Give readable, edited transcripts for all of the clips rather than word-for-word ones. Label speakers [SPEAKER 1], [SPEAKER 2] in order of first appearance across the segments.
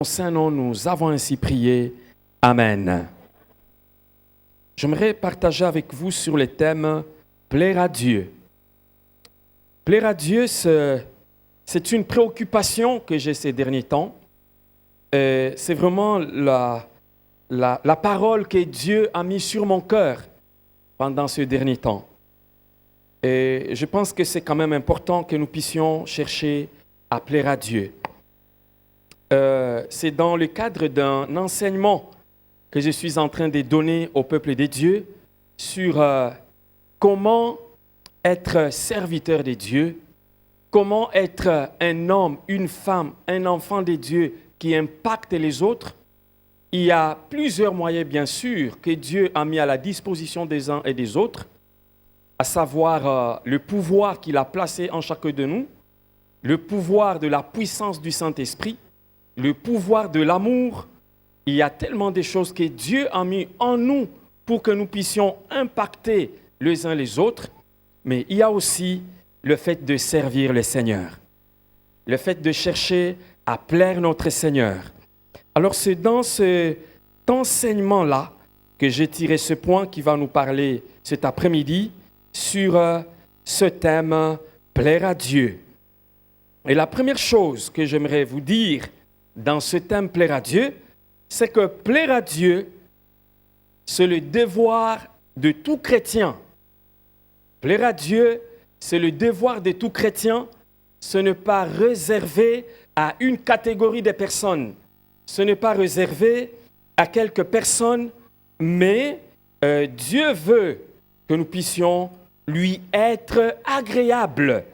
[SPEAKER 1] Au Saint-Nom, nous avons ainsi prié. Amen. J'aimerais partager avec vous sur le thème « Plaire à Dieu ». Plaire à Dieu, c'est une préoccupation que j'ai ces derniers temps. C'est vraiment la parole que Dieu a mise sur mon cœur pendant ce dernier temps. Et je pense que c'est quand même important que nous puissions chercher à plaire à Dieu. C'est dans le cadre d'un enseignement que je suis en train de donner au peuple de Dieu sur comment être serviteur de Dieu, comment être un homme, une femme, un enfant de Dieu qui impacte les autres. Il y a plusieurs moyens, bien sûr, que Dieu a mis à la disposition des uns et des autres, à savoir le pouvoir qu'il a placé en chacun de nous, le pouvoir de la puissance du Saint-Esprit, le pouvoir de l'amour. Il y a tellement de choses que Dieu a mis en nous pour que nous puissions impacter les uns les autres, mais il y a aussi le fait de servir le Seigneur, le fait de chercher à plaire notre Seigneur. Alors c'est dans cet enseignement-là que j'ai tiré ce point qui va nous parler cet après-midi sur ce thème « Plaire à Dieu ». Et la première chose que j'aimerais vous dire dans ce thème « Plaire à Dieu », c'est que plaire à Dieu, c'est le devoir de tout chrétien. Plaire à Dieu, c'est le devoir de tout chrétien. Ce n'est pas réservé à une catégorie de personnes. Ce n'est pas réservé à quelques personnes, mais Dieu veut que nous puissions lui être agréables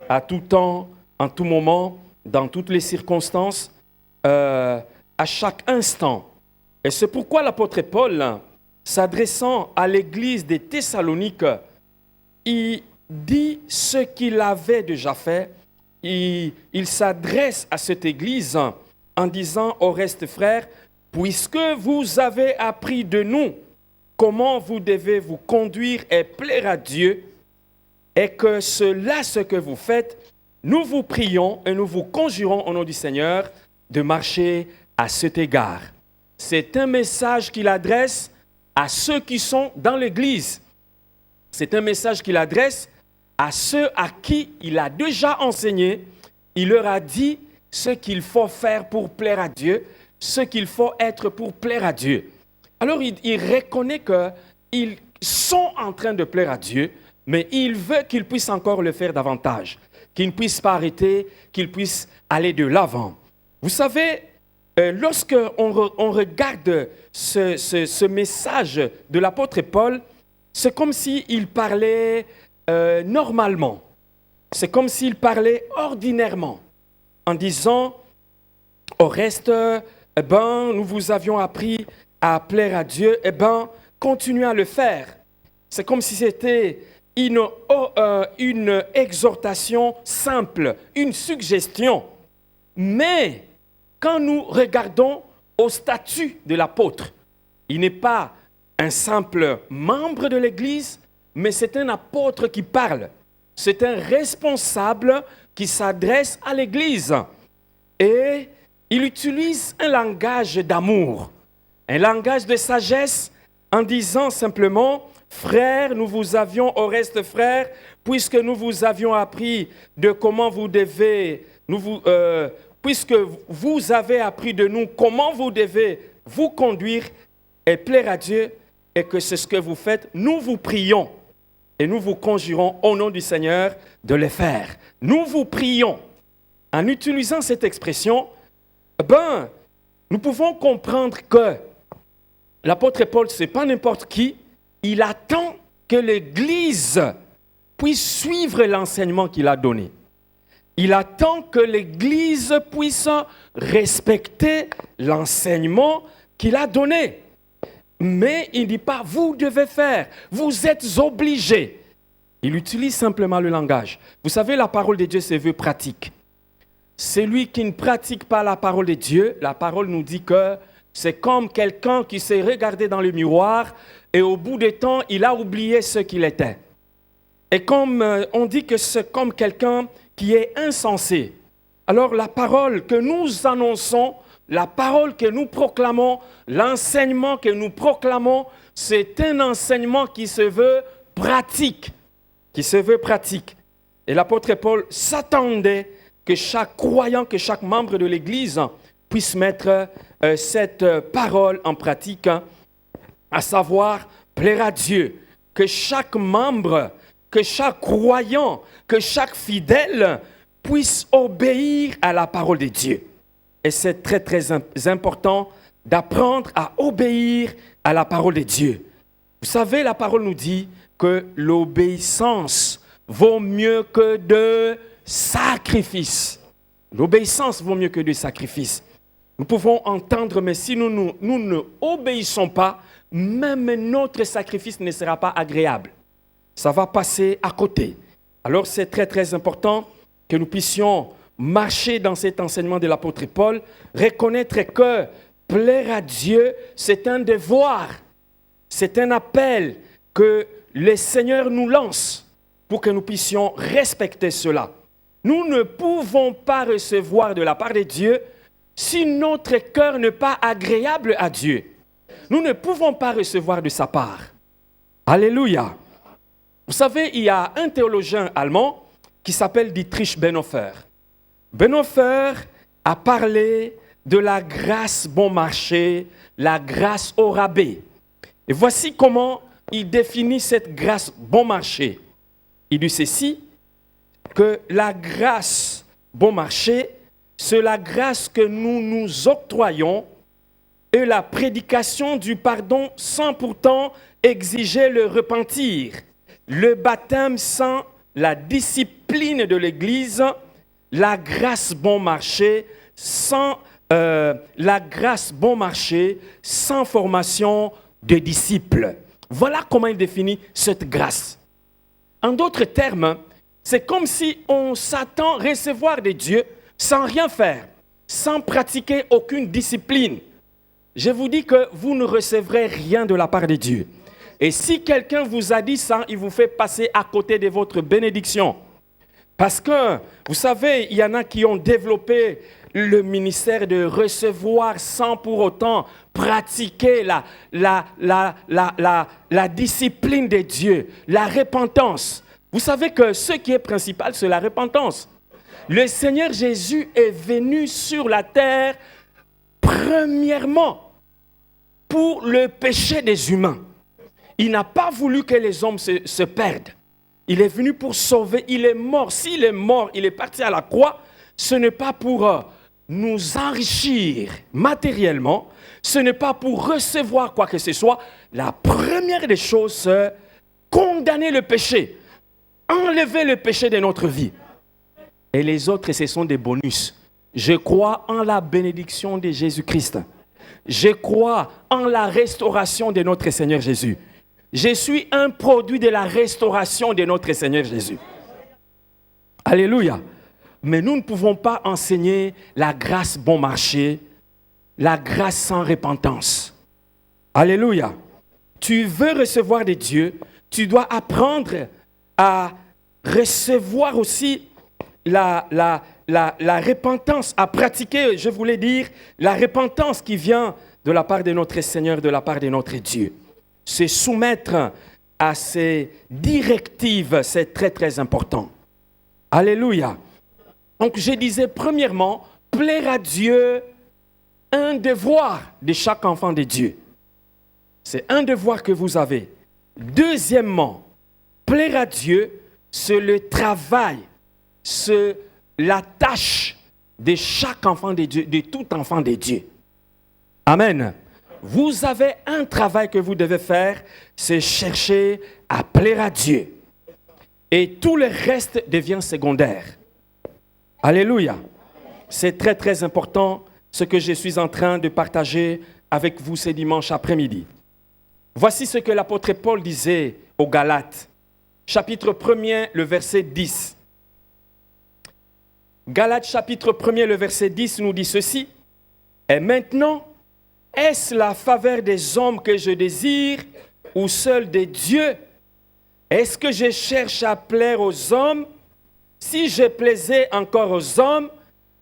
[SPEAKER 1] à tout temps, en tout moment, dans toutes les circonstances, à chaque instant. Et c'est pourquoi l'apôtre Paul, s'adressant à l'église des Thessaloniques, il dit ce qu'il avait déjà fait. Il s'adresse à cette église en disant au reste, frères, puisque vous avez appris de nous comment vous devez vous conduire et plaire à Dieu, et que cela, ce que vous faites, nous vous prions et nous vous conjurons au nom du Seigneur de marcher à cet égard. C'est un message qu'il adresse à ceux qui sont dans l'Église. C'est un message qu'il adresse à ceux à qui il a déjà enseigné. Il leur a dit ce qu'il faut faire pour plaire à Dieu, ce qu'il faut être pour plaire à Dieu. Alors il reconnaît qu'ils sont en train de plaire à Dieu, mais il veut qu'ils puissent encore le faire davantage, qu'ils ne puissent pas arrêter, qu'ils puissent aller de l'avant. Vous savez, lorsqu'on regarde ce message de l'apôtre Paul, c'est comme s'il parlait normalement. C'est comme s'il parlait ordinairement, en disant, au reste, nous vous avions appris à plaire à Dieu, continuez à le faire. C'est comme si c'était une exhortation simple, une suggestion. Mais quand nous regardons au statut de l'apôtre, il n'est pas un simple membre de l'Église, mais c'est un apôtre qui parle. C'est un responsable qui s'adresse à l'Église. Et il utilise un langage d'amour, un langage de sagesse, en disant simplement, frères, nous vous avions, au reste frères, puisque nous vous avions appris de comment vous devez, puisque vous avez appris de nous comment vous devez vous conduire et plaire à Dieu, et que c'est ce que vous faites, nous vous prions et nous vous conjurons au nom du Seigneur de le faire. Nous vous prions. En utilisant cette expression, nous pouvons comprendre que l'apôtre Paul, ce n'est pas n'importe qui. Il attend que l'Église puisse suivre l'enseignement qu'il a donné. Il attend que l'Église puisse respecter l'enseignement qu'il a donné. Mais il ne dit pas « vous devez faire »,« vous êtes obligés ». Il utilise simplement le langage. Vous savez, la parole de Dieu se veut pratique. Celui qui ne pratique pas la parole de Dieu, la parole nous dit que c'est comme quelqu'un qui s'est regardé dans le miroir et au bout du temps, il a oublié ce qu'il était. Et comme on dit que c'est comme quelqu'un qui est insensé. Alors la parole que nous annonçons la parole que nous proclamons, l'enseignement que nous proclamons, c'est un enseignement qui se veut pratique. Et l'apôtre Paul s'attendait que chaque croyant, que chaque membre de l'Église puisse mettre cette parole en pratique, à savoir plaire à Dieu. Que chaque membre, que chaque croyant, que chaque fidèle puisse obéir à la parole de Dieu. Et c'est très, très important d'apprendre à obéir à la parole de Dieu. Vous savez, la parole nous dit que l'obéissance vaut mieux que de sacrifices. L'obéissance vaut mieux que de sacrifices. Nous pouvons entendre, mais si nous ne obéissons pas, même notre sacrifice ne sera pas agréable. Ça va passer à côté. Alors c'est très très important que nous puissions marcher dans cet enseignement de l'apôtre Paul, reconnaître que plaire à Dieu, c'est un devoir, c'est un appel que le Seigneur nous lance pour que nous puissions respecter cela. Nous ne pouvons pas recevoir de la part de Dieu si notre cœur n'est pas agréable à Dieu. Nous ne pouvons pas recevoir de sa part. Alléluia. Vous savez, il y a un théologien allemand qui s'appelle Dietrich Bonhoeffer. Bonhoeffer a parlé de la grâce bon marché, la grâce au rabais. Et voici comment il définit cette grâce bon marché. Il dit ceci, que la grâce bon marché, c'est la grâce que nous nous octroyons et la prédication du pardon sans pourtant exiger le repentir, le baptême sans la discipline de l'Église, la grâce bon marché sans formation de disciples. Voilà comment il définit cette grâce. En d'autres termes, c'est comme si on s'attend à recevoir de Dieu sans rien faire, sans pratiquer aucune discipline. Je vous dis que vous ne recevrez rien de la part de Dieu. Et si quelqu'un vous a dit ça, il vous fait passer à côté de votre bénédiction. Parce que, vous savez, il y en a qui ont développé le ministère de recevoir sans pour autant pratiquer la discipline de Dieu, la repentance. Vous savez que ce qui est principal, c'est la repentance. Le Seigneur Jésus est venu sur la terre, premièrement, pour le péché des humains. Il n'a pas voulu que les hommes se perdent. Il est venu pour sauver, il est mort. S'il est mort, il est parti à la croix, ce n'est pas pour nous enrichir matériellement, ce n'est pas pour recevoir quoi que ce soit. La première des choses, c'est condamner le péché, enlever le péché de notre vie. Et les autres, ce sont des bonus. Je crois en la bénédiction de Jésus-Christ. Je crois en la restauration de notre Seigneur Jésus. Je suis un produit de la restauration de notre Seigneur Jésus. Alléluia. Mais nous ne pouvons pas enseigner la grâce bon marché, la grâce sans repentance. Alléluia. Tu veux recevoir de Dieu, tu dois apprendre à recevoir aussi la repentance, à pratiquer, je voulais dire, la repentance qui vient de la part de notre Seigneur, de la part de notre Dieu. Se soumettre à ces directives, c'est très très important. Alléluia. Donc je disais premièrement, plaire à Dieu, un devoir de chaque enfant de Dieu. C'est un devoir que vous avez. Deuxièmement, plaire à Dieu, c'est le travail, c'est la tâche de chaque enfant de Dieu, de tout enfant de Dieu. Amen. Vous avez un travail que vous devez faire, c'est chercher à plaire à Dieu. Et tout le reste devient secondaire. Alléluia. C'est très très important ce que je suis en train de partager avec vous ce dimanche après-midi. Voici ce que l'apôtre Paul disait aux Galates, chapitre 1er, le verset 10. Galates chapitre 1er, le verset 10 nous dit ceci. Et maintenant, est-ce la faveur des hommes que je désire ou seul de Dieu? Est-ce que je cherche à plaire aux hommes? Si je plaisais encore aux hommes,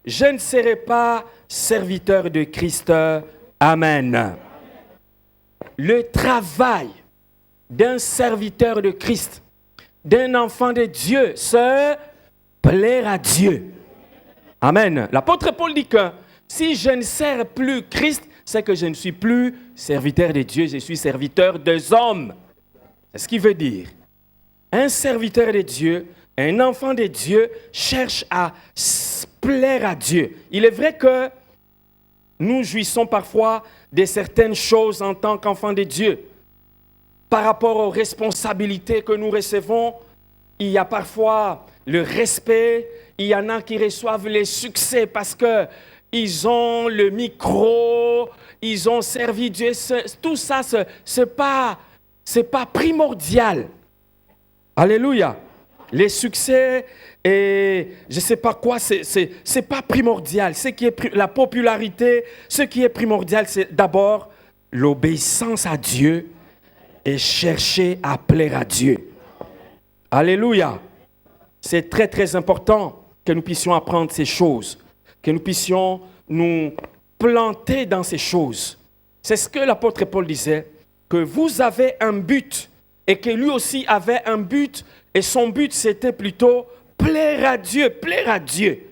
[SPEAKER 1] je ne serais pas serviteur de Christ. Amen. Le travail d'un serviteur de Christ, d'un enfant de Dieu, c'est plaire à Dieu. Amen. L'apôtre Paul dit que si je ne sers plus Christ, c'est que je ne suis plus serviteur de Dieu, je suis serviteur des hommes. C'est ce qu'il veut dire. Un serviteur de Dieu, un enfant de Dieu cherche à plaire à Dieu. Il est vrai que nous jouissons parfois de certaines choses en tant qu'enfants de Dieu. Par rapport aux responsabilités que nous recevons, il y a parfois le respect, il y en a qui reçoivent les succès parce qu'ils ont le micro, ils ont servi Dieu. Tout ça, ce n'est pas primordial. Alléluia. Les succès et je ne sais pas quoi, c'est pas primordial. La popularité, ce qui est primordial, c'est d'abord l'obéissance à Dieu et chercher à plaire à Dieu. Alléluia. C'est très très important que nous puissions apprendre ces choses, que nous puissions nous planter dans ces choses. C'est ce que l'apôtre Paul disait, que vous avez un but et que lui aussi avait un but et son but c'était plutôt plaire à Dieu, plaire à Dieu.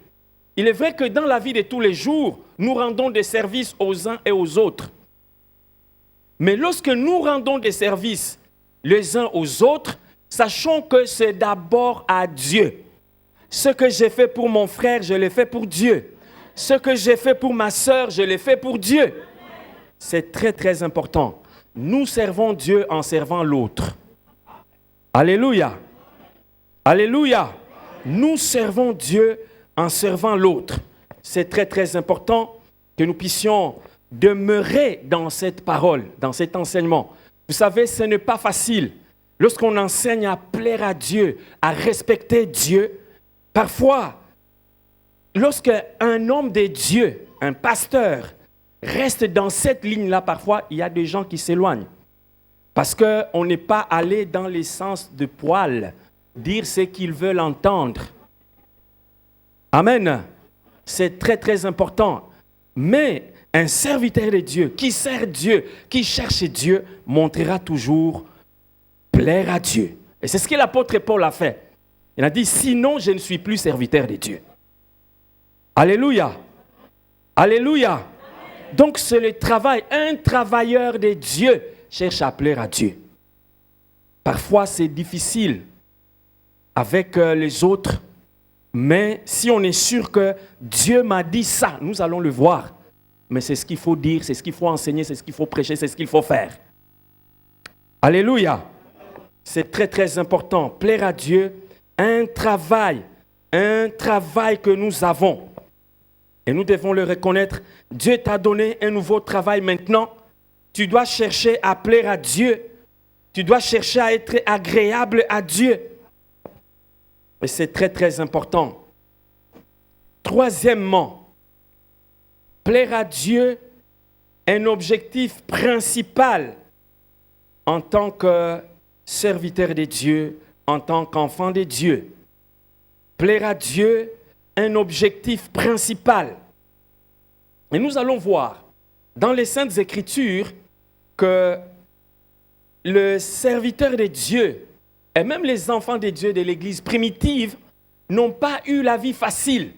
[SPEAKER 1] Il est vrai que dans la vie de tous les jours, nous rendons des services aux uns et aux autres. Mais lorsque nous rendons des services les uns aux autres, sachons que c'est d'abord à Dieu. Ce que j'ai fait pour mon frère, je l'ai fait pour Dieu. Ce que j'ai fait pour ma sœur, je l'ai fait pour Dieu. C'est très très important. Nous servons Dieu en servant l'autre. Alléluia. Alléluia. Nous servons Dieu en servant l'autre. C'est très très important que nous puissions demeurer dans cette parole, dans cet enseignement. Vous savez, ce n'est pas facile. Lorsqu'on enseigne à plaire à Dieu, à respecter Dieu, parfois, lorsqu'un homme de Dieu, un pasteur, reste dans cette ligne-là, parfois, il y a des gens qui s'éloignent. Parce qu'on n'est pas allé dans les sens de poil, dire ce qu'ils veulent entendre. Amen. C'est très, très important. Mais un serviteur de Dieu, qui sert Dieu, qui cherche Dieu, montrera toujours plaire à Dieu. Et c'est ce que l'apôtre Paul a fait. Il a dit, sinon je ne suis plus serviteur de Dieu. Alléluia. Alléluia. Donc c'est le travail. Un travailleur de Dieu cherche à plaire à Dieu. Parfois c'est difficile avec les autres, mais si on est sûr que Dieu m'a dit ça, nous allons le voir. Mais c'est ce qu'il faut dire, c'est ce qu'il faut enseigner, c'est ce qu'il faut prêcher, c'est ce qu'il faut faire. Alléluia. C'est très très important. Plaire à Dieu, un travail que nous avons. Et nous devons le reconnaître. Dieu t'a donné un nouveau travail maintenant. Tu dois chercher à plaire à Dieu. Tu dois chercher à être agréable à Dieu. Et c'est très très important. Troisièmement, plaire à Dieu est un objectif principal en tant que serviteur de Dieu, en tant qu'enfant de Dieu. Plaire à Dieu est un objectif principal. Et nous allons voir dans les Saintes Écritures que le serviteur de Dieu et même les enfants de Dieu de l'Église primitive n'ont pas eu la vie facile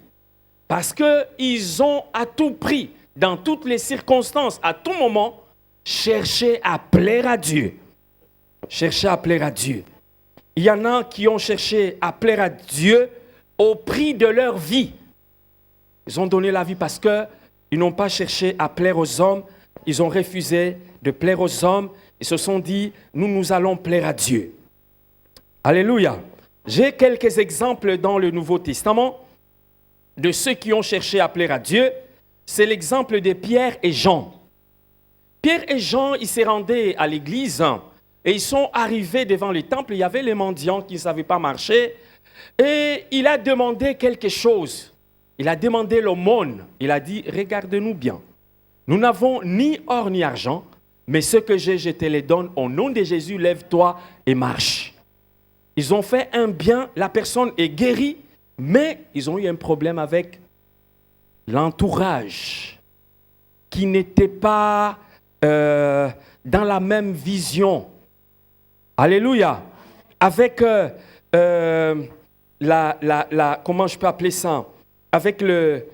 [SPEAKER 1] parce qu'ils ont à tout prix, dans toutes les circonstances, à tout moment, cherché à plaire à Dieu. Chercher à plaire à Dieu. Il y en a qui ont cherché à plaire à Dieu au prix de leur vie. Ils ont donné la vie parce qu'ils n'ont pas cherché à plaire aux hommes. Ils ont refusé de plaire aux hommes. Ils se sont dit, nous allons plaire à Dieu. Alléluia. J'ai quelques exemples dans le Nouveau Testament de ceux qui ont cherché à plaire à Dieu. C'est l'exemple de Pierre et Jean. Pierre et Jean, ils se rendaient à l'église et ils sont arrivés devant le temple. Il y avait les mendiants qui ne savaient pas marcher. Et il a demandé quelque chose. Il a demandé l'aumône. Il a dit, regarde-nous bien. Nous n'avons ni or ni argent, mais ce que j'ai, je te le donne. Au nom de Jésus, lève-toi et marche. Ils ont fait un bien, la personne est guérie, mais ils ont eu un problème avec l'entourage qui n'était pas dans la même vision. Alléluia. Avec comment je peux appeler ça? Avec le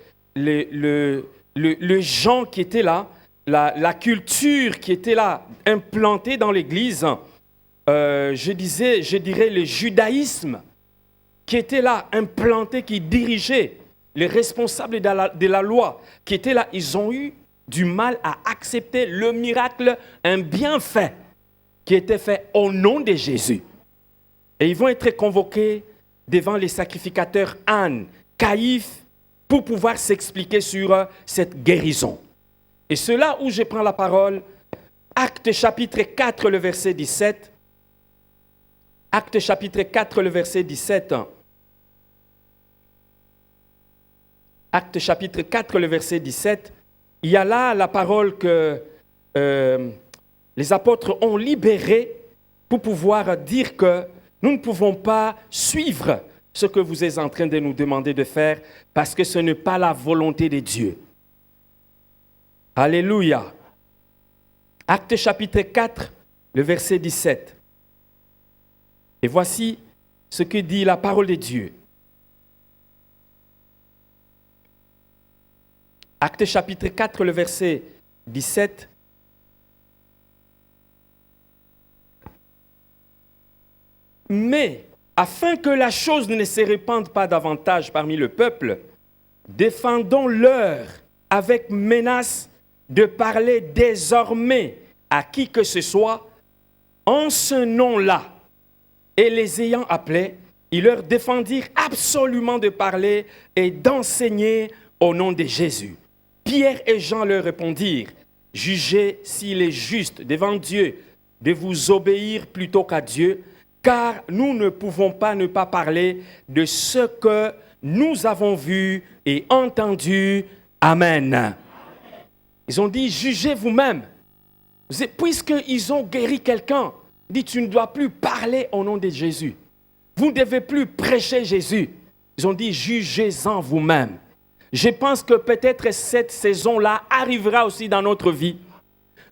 [SPEAKER 1] gens qui étaient là, la culture qui était là, implantée dans l'Église, je dirais le judaïsme qui était là, implanté, qui dirigeait, les responsables de la loi qui étaient là, ils ont eu du mal à accepter le miracle, un bienfait qui était fait au nom de Jésus. Et ils vont être convoqués devant les sacrificateurs Anne, Caïphe, pour pouvoir s'expliquer sur cette guérison. Et c'est là où je prends la parole, Actes chapitre 4, le verset 17. Actes chapitre 4, le verset 17. Actes chapitre 4, le verset 17. Il y a là la parole que les apôtres ont libérée pour pouvoir dire que nous ne pouvons pas suivre ce que vous êtes en train de nous demander de faire parce que ce n'est pas la volonté de Dieu. Alléluia. Actes chapitre 4, le verset 17. Et voici ce que dit la parole de Dieu. Actes chapitre 4, le verset 17. Mais, afin que la chose ne se répande pas davantage parmi le peuple, défendons-leur avec menace de parler désormais à qui que ce soit en ce nom-là. Et les ayant appelés, ils leur défendirent absolument de parler et d'enseigner au nom de Jésus. Pierre et Jean leur répondirent, « Jugez s'il est juste devant Dieu de vous obéir plutôt qu'à Dieu, car nous ne pouvons pas ne pas parler de ce que nous avons vu et entendu. Amen. » Ils ont dit, jugez vous-même. Puisqu'ils ont guéri quelqu'un, dit, tu ne dois plus parler au nom de Jésus. Vous ne devez plus prêcher Jésus. Ils ont dit, jugez-en vous-même. Je pense que peut-être cette saison-là arrivera aussi dans notre vie.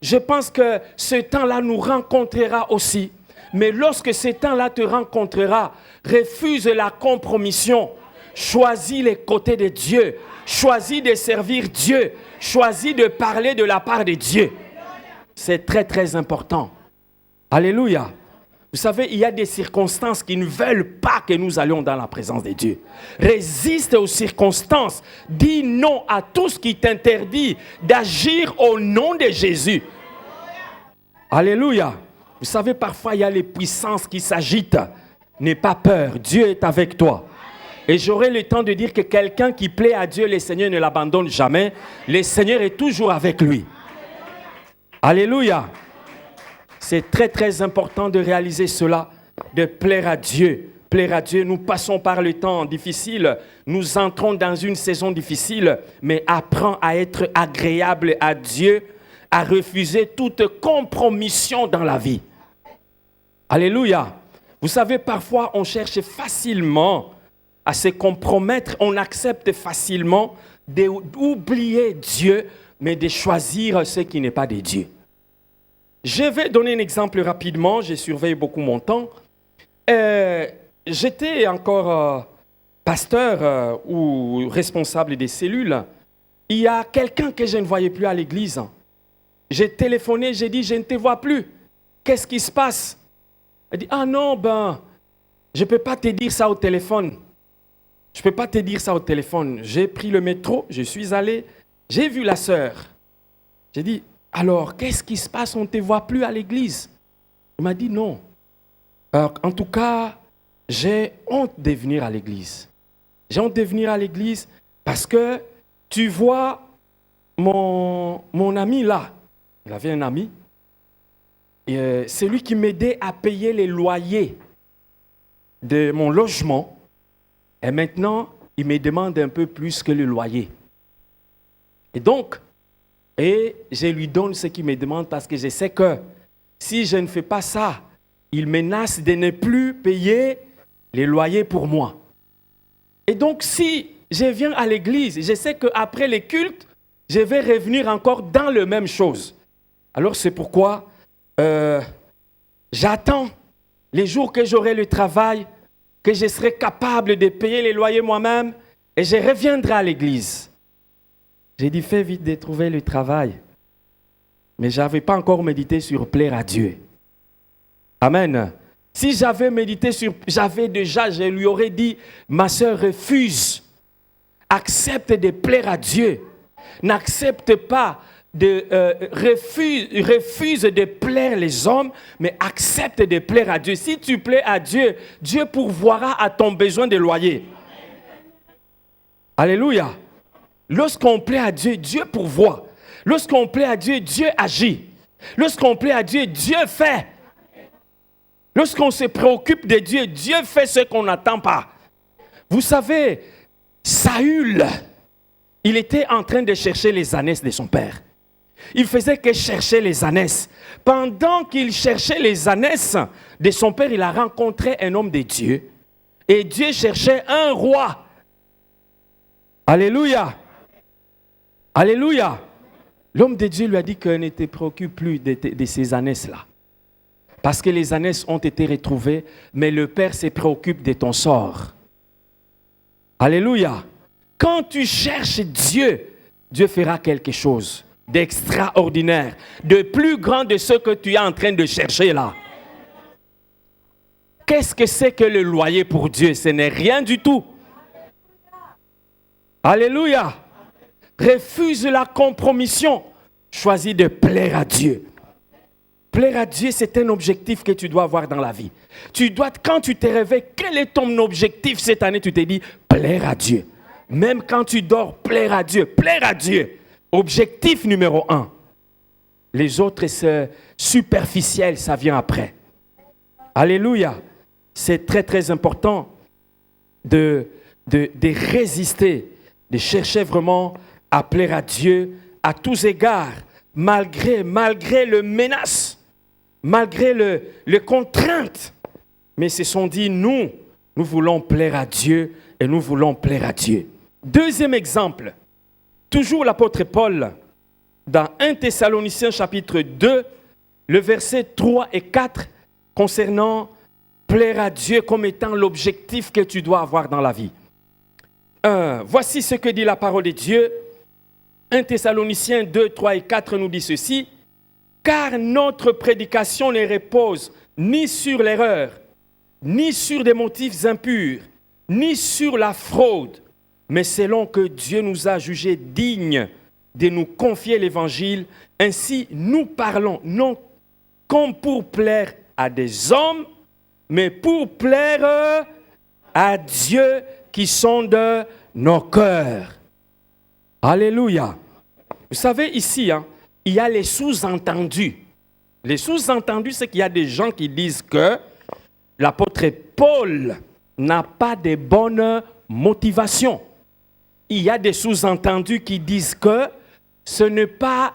[SPEAKER 1] Je pense que ce temps-là nous rencontrera aussi. Mais lorsque ce temps-là te rencontrera, refuse la compromission. Choisis les côtés de Dieu. Choisis de servir Dieu. Choisis de parler de la part de Dieu. C'est très, très important. Alléluia. Vous savez, il y a des circonstances qui ne veulent pas que nous allions dans la présence de Dieu. Résiste aux circonstances. Dis non à tout ce qui t'interdit d'agir au nom de Jésus. Alléluia. Vous savez, parfois, il y a les puissances qui s'agitent. N'aie pas peur. Dieu est avec toi. Et j'aurai le temps de dire que quelqu'un qui plaît à Dieu, le Seigneur ne l'abandonne jamais. Le Seigneur est toujours avec lui. Alléluia. C'est très, très important de réaliser cela, de plaire à Dieu. Plaire à Dieu, nous passons par le temps difficile, nous entrons dans une saison difficile, mais apprends à être agréable à Dieu, à refuser toute compromission dans la vie. Alléluia. Vous savez, parfois, on cherche facilement à se compromettre, on accepte facilement d'oublier Dieu, mais de choisir ce qui n'est pas de Dieu. Je vais donner un exemple rapidement, je surveille beaucoup mon temps. J'étais encore pasteur ou responsable des cellules. Il y a quelqu'un que je ne voyais plus à l'église. J'ai téléphoné, j'ai dit, je ne te vois plus. Qu'est-ce qui se passe? Elle dit, ah non, je ne peux pas te dire ça au téléphone. Je ne peux pas te dire ça au téléphone. J'ai pris le métro, je suis allé, j'ai vu la sœur. J'ai dit, alors, qu'est-ce qui se passe? On ne te voit plus à l'église. Il m'a dit non. Alors, en tout cas, j'ai honte de venir à l'église. J'ai honte de venir à l'église parce que tu vois mon ami là. Il avait un ami. C'est lui qui m'aidait à payer les loyers de mon logement. Et maintenant, il me demande un peu plus que le loyer. Et donc, je lui donne ce qu'il me demande parce que je sais que si je ne fais pas ça, il menace de ne plus payer les loyers pour moi. Et donc, si je viens à l'église, je sais qu'après les cultes, je vais revenir encore dans la même chose. Alors c'est pourquoi j'attends les jours que j'aurai le travail, que je serai capable de payer les loyers moi-même et je reviendrai à l'église. J'ai dit, fais vite de trouver le travail. Mais je n'avais pas encore médité sur plaire à Dieu. Amen. Si j'avais médité sur, je lui aurais dit, ma sœur, refuse. Accepte de plaire à Dieu. N'accepte pas refuse de plaire les hommes, mais accepte de plaire à Dieu. Si tu plais à Dieu, Dieu pourvoira à ton besoin de loyer. Alléluia. Lorsqu'on plaît à Dieu, Dieu pourvoit. Lorsqu'on plaît à Dieu, Dieu agit. Lorsqu'on plaît à Dieu, Dieu fait. Lorsqu'on se préoccupe de Dieu, Dieu fait ce qu'on n'attend pas. Vous savez, Saül, il était en train de chercher les ânesses de son père. Il faisait que chercher les ânesses. Pendant qu'il cherchait les ânesses de son père, il a rencontré un homme de Dieu. Et Dieu cherchait un roi. Alléluia. Alléluia. L'homme de Dieu lui a dit qu'il ne te préoccupe plus de ces ânesses-là. Parce que les ânesses ont été retrouvées, mais le Père se préoccupe de ton sort. Alléluia. Quand tu cherches Dieu, Dieu fera quelque chose d'extraordinaire, de plus grand de ce que tu es en train de chercher là. Qu'est-ce que c'est que le loyer pour Dieu? Ce n'est rien du tout. Alléluia. Refuse la compromission. Choisis de plaire à Dieu. Plaire à Dieu, c'est un objectif que tu dois avoir dans la vie. Quand tu te réveilles, quel est ton objectif cette année? Tu te dis, plaire à Dieu. Même quand tu dors, plaire à Dieu. Plaire à Dieu. Objectif numéro 1. Les autres, c'est superficiel, ça vient après. Alléluia. C'est très, très important de résister, de chercher vraiment à plaire à Dieu à tous égards, malgré les menaces, malgré les contraintes. Mais se sont dit, nous voulons plaire à Dieu et nous voulons plaire à Dieu. Deuxième exemple, toujours l'apôtre Paul, dans 1 Thessaloniciens chapitre 2, le verset 3 et 4, concernant plaire à Dieu comme étant l'objectif que tu dois avoir dans la vie. Voici ce que dit la parole de Dieu. 1 Thessaloniciens 2, 3 et 4 nous dit ceci. Car notre prédication ne repose ni sur l'erreur, ni sur des motifs impurs, ni sur la fraude, mais selon que Dieu nous a jugés dignes de nous confier l'évangile, ainsi nous parlons, non comme pour plaire à des hommes, mais pour plaire à Dieu qui sonde nos cœurs. Alléluia. Vous savez, ici, il y a les sous-entendus. Les sous-entendus, c'est qu'il y a des gens qui disent que l'apôtre Paul n'a pas de bonne motivation. Il y a des sous-entendus qui disent que ce n'est pas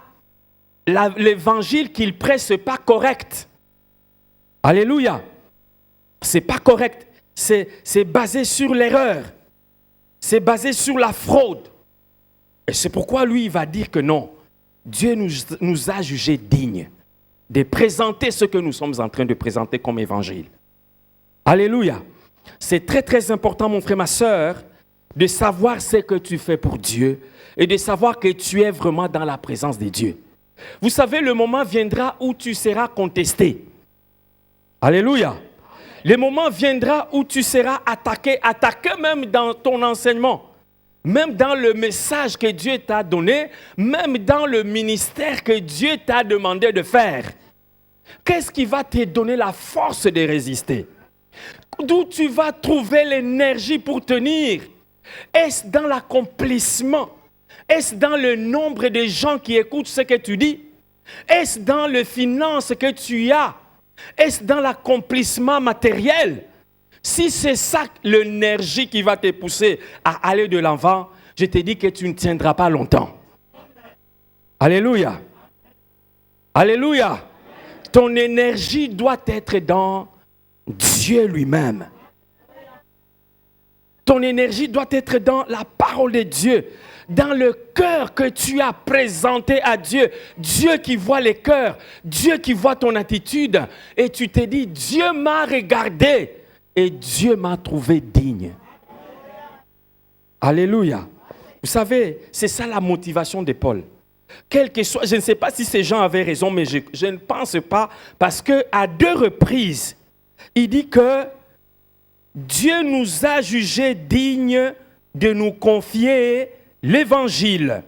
[SPEAKER 1] l'évangile qu'il prêche, ce n'est pas correct. Alléluia. Ce n'est pas correct. C'est basé sur l'erreur. C'est basé sur la fraude. Et c'est pourquoi lui, il va dire que non. Dieu nous a jugés dignes de présenter ce que nous sommes en train de présenter comme évangile. Alléluia. C'est très, très important, mon frère, ma sœur, de savoir ce que tu fais pour Dieu et de savoir que tu es vraiment dans la présence de Dieu. Vous savez, le moment viendra où tu seras contesté. Alléluia. Le moment viendra où tu seras attaqué même dans ton enseignement, même dans le message que Dieu t'a donné, même dans le ministère que Dieu t'a demandé de faire. Qu'est-ce qui va te donner la force de résister? D'où tu vas trouver l'énergie pour tenir? Est-ce dans l'accomplissement? Est-ce dans le nombre de gens qui écoutent ce que tu dis? Est-ce dans les finances que tu as? Est-ce dans l'accomplissement matériel? Si c'est ça l'énergie qui va te pousser à aller de l'avant, je te dis que tu ne tiendras pas longtemps. Alléluia. Alléluia. Ton énergie doit être dans Dieu lui-même. Ton énergie doit être dans la parole de Dieu, dans le cœur que tu as présenté à Dieu. Dieu qui voit les cœurs, Dieu qui voit ton attitude. Et tu te dis, Dieu m'a regardé et Dieu m'a trouvé digne. Alléluia. Vous savez, c'est ça la motivation de Paul. Quel que soit, je ne sais pas si ces gens avaient raison, mais je ne pense pas, parce qu'à 2 reprises, il dit que Dieu nous a jugés dignes de nous confier l'évangile.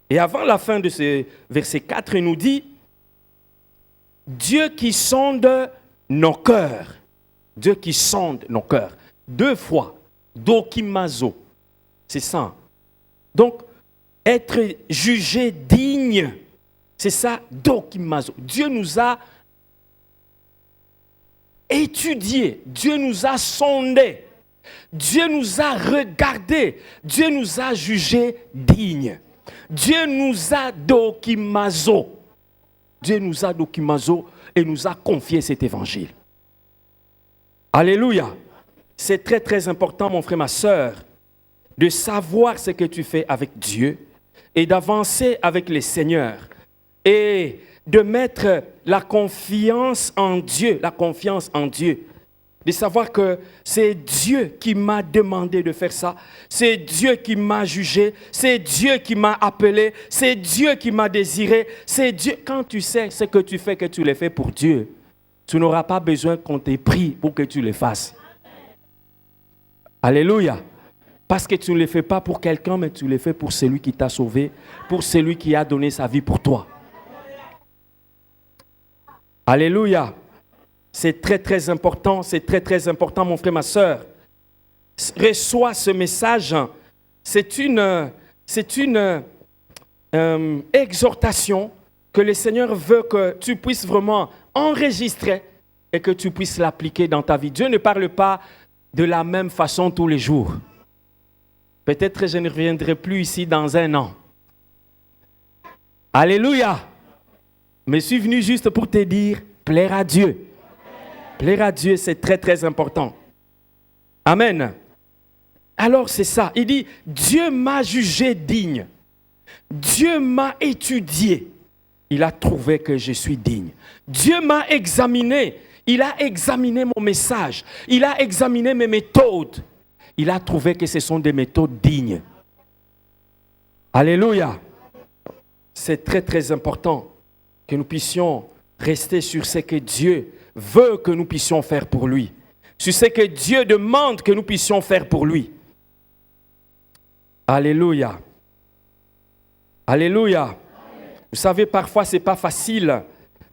[SPEAKER 1] Et avant la fin de ce verset 4, il nous dit, Dieu qui sonde nos cœurs. Dieu qui sonde nos cœurs. 2 fois, dokimazo. C'est ça. Donc, être jugé digne, c'est ça, dokimazo. Dieu nous a étudié, Dieu nous a sondé, Dieu nous a regardé, Dieu nous a jugé dignes. Dieu nous a dokimazo. Dieu nous a dokimazo et nous a confié cet évangile. Alléluia. C'est très très important, mon frère, ma sœur, de savoir ce que tu fais avec Dieu et d'avancer avec le Seigneur et de mettre la confiance en Dieu, de savoir que c'est Dieu qui m'a demandé de faire ça, c'est Dieu qui m'a jugé, c'est Dieu qui m'a appelé, c'est Dieu qui m'a désiré, c'est Dieu. Quand tu sais ce que tu fais, que tu le fais pour Dieu, tu n'auras pas besoin qu'on te prie pour que tu le fasses. Alléluia. Parce que tu ne le fais pas pour quelqu'un, mais tu le fais pour celui qui t'a sauvé, pour celui qui a donné sa vie pour toi. Alléluia. C'est très très important, mon frère, ma soeur. Reçois ce message. C'est une exhortation que le Seigneur veut que tu puisses vraiment enregistrer et que tu puisses l'appliquer dans ta vie. Dieu ne parle pas de la même façon tous les jours. Peut-être que je ne reviendrai plus ici dans 1 an. Alléluia. Mais je suis venu juste pour te dire, plaire à Dieu. Plaire à Dieu, c'est très très important. Amen. Alors c'est ça. Il dit, Dieu m'a jugé digne. Dieu m'a étudié. Il a trouvé que je suis digne. Dieu m'a examiné. Il a examiné mon message. Il a examiné mes méthodes. Il a trouvé que ce sont des méthodes dignes. Alléluia. C'est très très important que nous puissions rester sur ce que Dieu veut que nous puissions faire pour lui. Sur ce que Dieu demande que nous puissions faire pour lui. Alléluia. Alléluia. Vous savez, parfois ce n'est pas facile.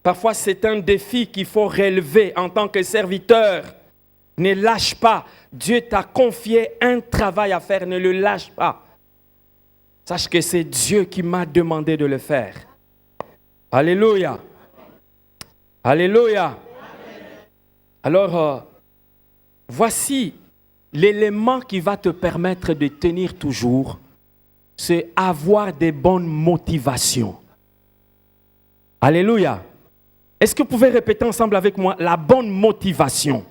[SPEAKER 1] Parfois c'est un défi qu'il faut relever en tant que serviteur. Ne lâche pas. Dieu t'a confié un travail à faire. Ne le lâche pas. Sache que c'est Dieu qui m'a demandé de le faire. Alléluia. Alléluia. Alors, voici l'élément qui va te permettre de tenir toujours. C'est avoir des bonnes motivations. Alléluia. Est-ce que vous pouvez répéter ensemble avec moi la bonne motivation?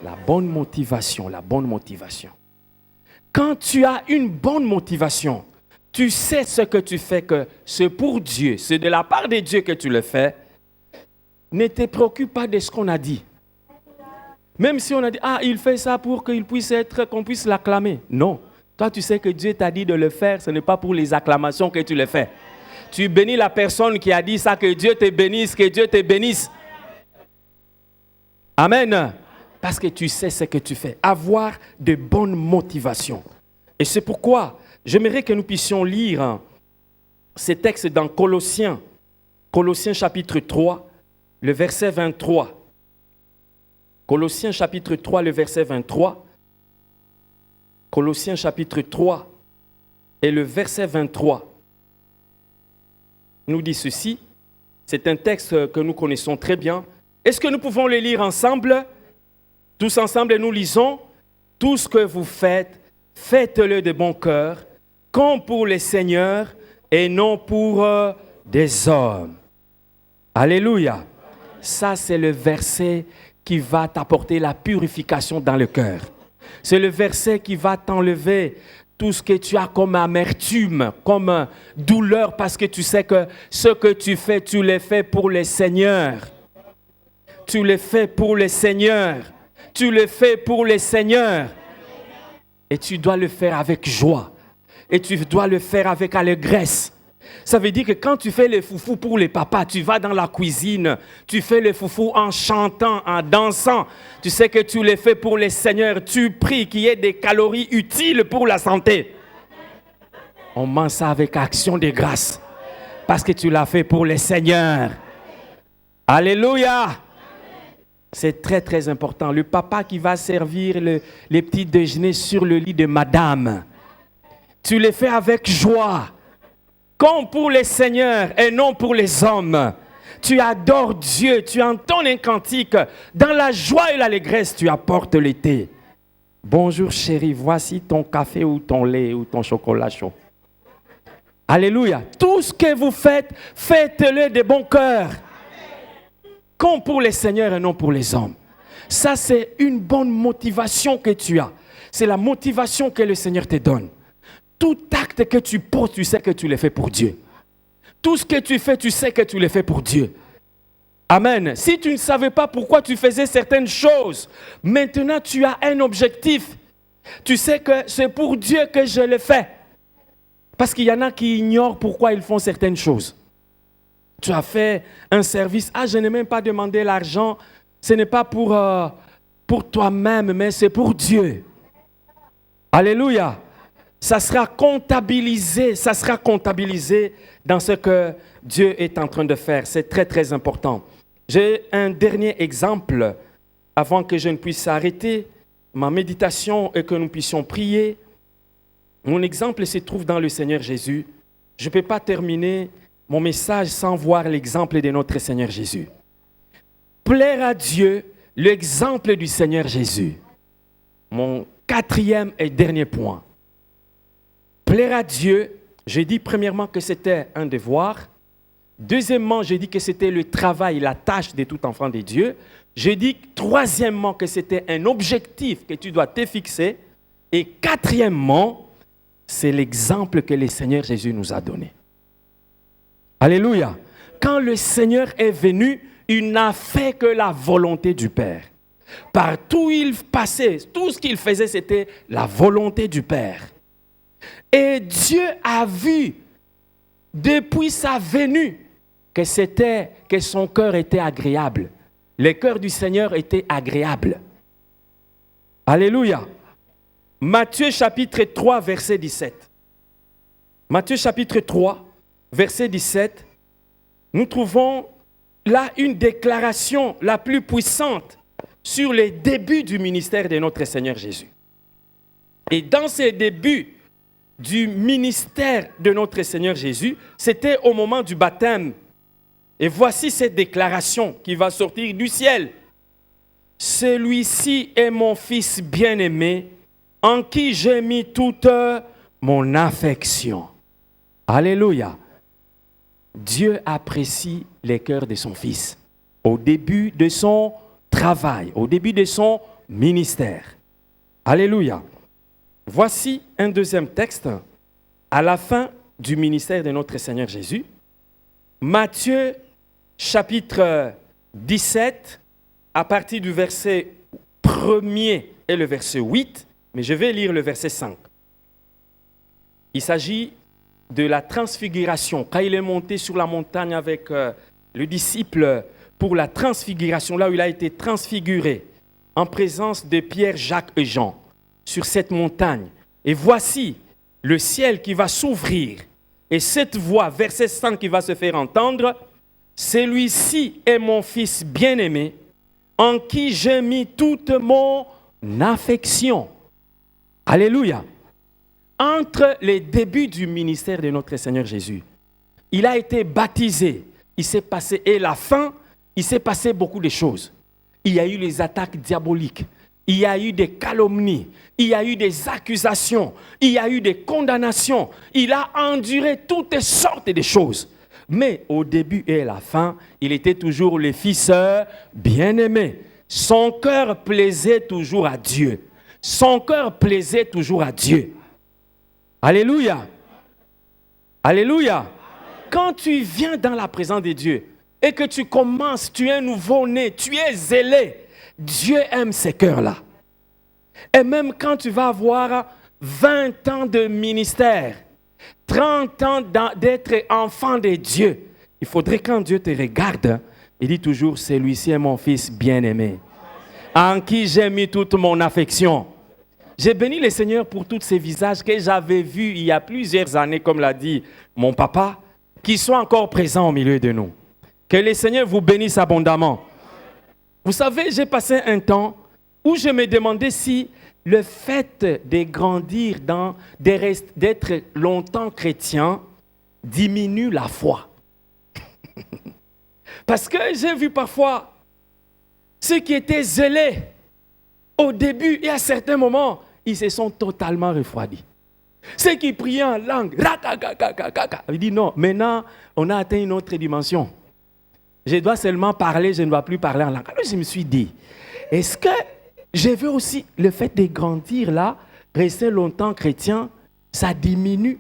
[SPEAKER 1] La bonne motivation, la bonne motivation. Quand tu as une bonne motivation, tu sais ce que tu fais, que c'est pour Dieu, c'est de la part de Dieu que tu le fais. Ne te préoccupe pas de ce qu'on a dit. Même si on a dit, il fait ça pour qu'il puisse être, qu'on puisse l'acclamer. Non. Toi, tu sais que Dieu t'a dit de le faire, ce n'est pas pour les acclamations que tu le fais. Tu bénis la personne qui a dit ça, que Dieu te bénisse, que Dieu te bénisse. Amen. Parce que tu sais ce que tu fais. Avoir de bonnes motivations. Et c'est pourquoi j'aimerais que nous puissions lire ces textes dans Colossiens. Colossiens chapitre 3, le verset 23. Colossiens chapitre 3, le verset 23. Colossiens chapitre 3 et le verset 23 nous dit ceci. C'est un texte que nous connaissons très bien. Est-ce que nous pouvons le lire ensemble? Tous ensemble, nous lisons. Tout ce que vous faites, faites-le de bon cœur, comme pour le Seigneur et non pour des hommes. Alléluia. Ça, c'est le verset qui va t'apporter la purification dans le cœur. C'est le verset qui va t'enlever tout ce que tu as comme amertume, comme douleur, parce que tu sais que ce que tu fais, tu le fais pour le Seigneur. Tu le fais pour le Seigneur. Tu le fais pour le Seigneur. Et tu dois le faire avec joie. Et tu dois le faire avec allégresse. Ça veut dire que quand tu fais les foufous pour les papas, tu vas dans la cuisine, tu fais les foufous en chantant, en dansant. Tu sais que tu les fais pour le Seigneur. Tu pries qu'il y ait des calories utiles pour la santé. On mange ça avec action de grâce. Parce que tu l'as fait pour le Seigneur. Alléluia. C'est très très important. Le papa qui va servir les petits déjeuners sur le lit de madame. Tu les fais avec joie. Comme pour les seigneurs et non pour les hommes. Tu adores Dieu, tu entonnes un cantique. Dans la joie et l'allégresse, tu apportes l'été. Bonjour chérie, voici ton café ou ton lait ou ton chocolat chaud. Alléluia. Tout ce que vous faites, faites-le de bon cœur. Comme pour les seigneurs et non pour les hommes. Ça, c'est une bonne motivation que tu as. C'est la motivation que le Seigneur te donne. Tout acte que tu poses, tu sais que tu le fais pour Dieu. Tout ce que tu fais, tu sais que tu le fais pour Dieu. Amen. Si tu ne savais pas pourquoi tu faisais certaines choses, maintenant tu as un objectif. Tu sais que c'est pour Dieu que je le fais. Parce qu'il y en a qui ignorent pourquoi ils font certaines choses. Tu as fait un service. Ah, je n'ai même pas demandé l'argent. Ce n'est pas pour toi-même, mais c'est pour Dieu. Alléluia. Ça sera comptabilisé dans ce que Dieu est en train de faire. C'est très, très important. J'ai un dernier exemple avant que je ne puisse arrêter ma méditation et que nous puissions prier. Mon exemple se trouve dans le Seigneur Jésus. Je ne peux pas terminer mon message sans voir l'exemple de notre Seigneur Jésus. Plaire à Dieu, l'exemple du Seigneur Jésus. Mon quatrième et dernier point. Plaire à Dieu, j'ai dit premièrement que c'était un devoir. Deuxièmement, j'ai dit que c'était le travail, la tâche de tout enfant de Dieu. J'ai dit troisièmement que c'était un objectif que tu dois te fixer. Et quatrièmement, c'est l'exemple que le Seigneur Jésus nous a donné. Alléluia. Quand le Seigneur est venu, il n'a fait que la volonté du Père. Partout où il passait, tout ce qu'il faisait, c'était la volonté du Père. Et Dieu a vu, depuis sa venue, que son cœur était agréable. Le cœur du Seigneur était agréable. Alléluia. Matthieu chapitre 3, verset 17. Matthieu chapitre 3, verset 17. Nous trouvons là une déclaration la plus puissante sur les débuts du ministère de notre Seigneur Jésus. Et dans ces débuts du ministère de notre Seigneur Jésus, c'était au moment du baptême. Et voici cette déclaration qui va sortir du ciel. Celui-ci est mon fils bien-aimé, en qui j'ai mis toute mon affection. Alléluia. Dieu apprécie les cœurs de son fils au début de son travail, au début de son ministère. Alléluia. Voici un deuxième texte à la fin du ministère de notre Seigneur Jésus. Matthieu chapitre 17, à partir du verset 1er et le verset 8, mais je vais lire le verset 5. Il s'agit de la transfiguration. Quand il est monté sur la montagne avec le disciple pour la transfiguration, là où il a été transfiguré, en présence de Pierre, Jacques et Jean, sur cette montagne. Et voici le ciel qui va s'ouvrir. Et cette voix, verset 5, qui va se faire entendre, « Celui-ci est mon fils bien-aimé, en qui j'ai mis toute mon affection. » Alléluia. Entre les débuts du ministère de notre Seigneur Jésus, il a été baptisé, il s'est passé, et la fin, il s'est passé beaucoup de choses. Il y a eu les attaques diaboliques, il y a eu des calomnies, il y a eu des accusations, il y a eu des condamnations. Il a enduré toutes sortes de choses. Mais au début et à la fin, il était toujours le fils bien-aimé. Son cœur plaisait toujours à Dieu. son cœur plaisait toujours à Dieu. Alléluia. Alléluia. Quand tu viens dans la présence de Dieu et que tu commences, tu es nouveau-né, tu es zélé, Dieu aime ces cœurs-là. Et même quand tu vas avoir 20 ans de ministère, 30 ans d'être enfant de Dieu, il faudrait quand Dieu te regarde, il dit toujours, celui-ci est mon fils bien-aimé, en qui j'ai mis toute mon affection. J'ai béni le Seigneur pour tous ces visages que j'avais vus il y a plusieurs années, comme l'a dit mon papa, qui sont encore présents au milieu de nous. Que le Seigneur vous bénisse abondamment. Vous savez, j'ai passé un temps où je me demandais si le fait de grandir, d'être longtemps chrétien, diminue la foi. Parce que j'ai vu parfois ceux qui étaient zélés au début et à certains moments, ils se sont totalement refroidis. Ceux qui priaient en langue, il dit non, maintenant on a atteint une autre dimension. Je dois seulement parler, je ne dois plus parler en langue. Alors je me suis dit, est-ce que je veux aussi le fait de grandir là, rester longtemps chrétien, ça diminue,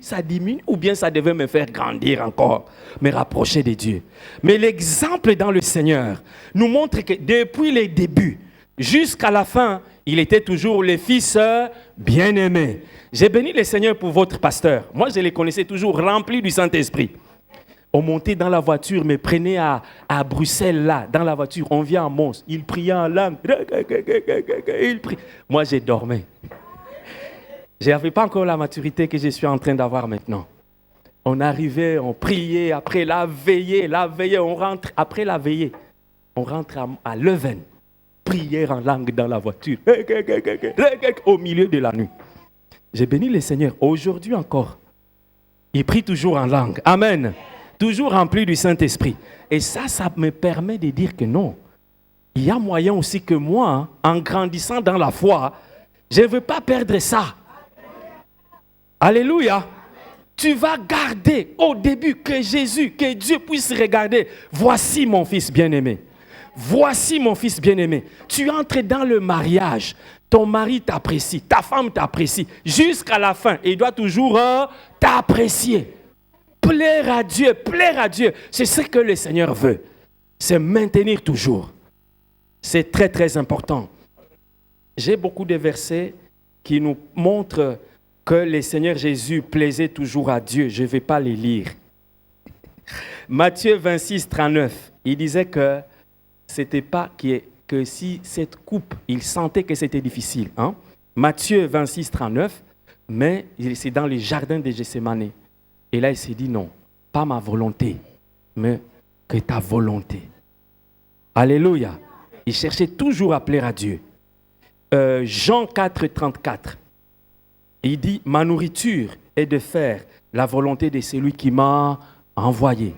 [SPEAKER 1] ou bien ça devait me faire grandir encore, me rapprocher de Dieu. Mais l'exemple dans le Seigneur nous montre que depuis les débuts jusqu'à la fin, il était toujours le fils bien-aimé. J'ai béni le Seigneur pour votre pasteur. Moi, je les connaissais toujours remplis du Saint-Esprit. On montait dans la voiture, me prenait à Bruxelles, là, dans la voiture. On vient à Mons. Il priait en langue. Moi, j'ai dormi. Je n'avais pas encore la maturité que je suis en train d'avoir maintenant. On arrivait, on priait, après la veillée, on rentre, après la veillée, on rentre à Leuven. Prière en langue dans la voiture, au milieu de la nuit. J'ai béni le Seigneur. Aujourd'hui encore, il prie toujours en langue. Amen. Toujours rempli du Saint-Esprit. Et ça me permet de dire que non. Il y a moyen aussi que moi, en grandissant dans la foi, je ne veux pas perdre ça. Alléluia. Tu vas garder au début que Dieu puisse regarder. Voici mon fils bien-aimé. Voici mon fils bien-aimé. Tu entres dans le mariage. Ton mari t'apprécie, ta femme t'apprécie. Jusqu'à la fin, il doit toujours t'apprécier. Plaire à Dieu. C'est ce que le Seigneur veut. C'est maintenir toujours. C'est très, très important. J'ai beaucoup de versets qui nous montrent que le Seigneur Jésus plaisait toujours à Dieu. Je ne vais pas les lire. Matthieu 26, 39, il disait que c'était pas que si cette coupe, il sentait que c'était difficile. Hein? Matthieu 26, 39, mais c'est dans les jardins de Gethsémane. Et là, il s'est dit non, pas ma volonté, mais que ta volonté. Alléluia. Il cherchait toujours à plaire à Dieu. Jean 4, 34. Il dit, ma nourriture est de faire la volonté de celui qui m'a envoyé.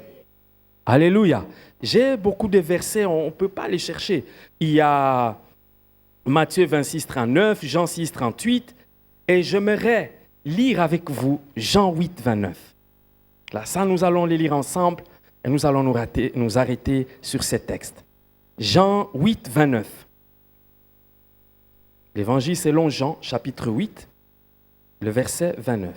[SPEAKER 1] Alléluia. J'ai beaucoup de versets, on ne peut pas les chercher. Il y a Matthieu 26, 39, Jean 6, 38, et j'aimerais lire avec vous Jean 8, 29. Là, ça, nous allons les lire ensemble et nous allons nous arrêter sur ces textes. Jean 8, 29. L'évangile selon Jean, chapitre 8, le verset 29.